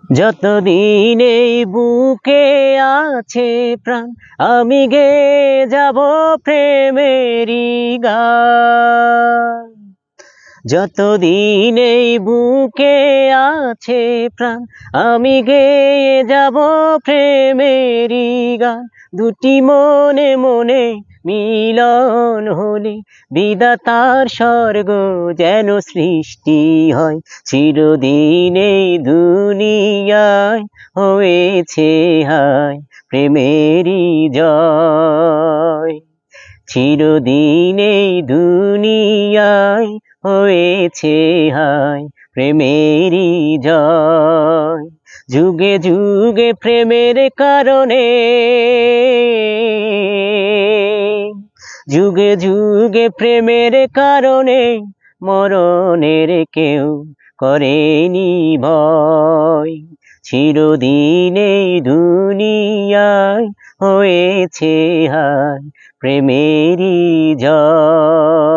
যতদিন এই বুকে আছে প্রাণ, আমি গেয়ে যাব প্রেমেরই গান। যতদিন এই বুকে আছে প্রাণ, আমি গেয়ে যাব প্রেমেরই গান। দুটি মনে মনে মিলন হলে বিধাতার স্বর্গ যেন সৃষ্টি হয়। চিরদিন এই দুনিয়ায় হয়েছে হায় প্রেমেরই জয়। চিরদিন এই দুনিয়ায় হয়েছে হায় প্রেমেরই জয়। যুগে যুগে প্রেমের কারণে, যুগে যুগে প্রেমের কারণে মরণের কেউ করেনি ভয়। চিরদিন এই দুনিয়ায় হয়েছে হায় প্রেমেরই জয়।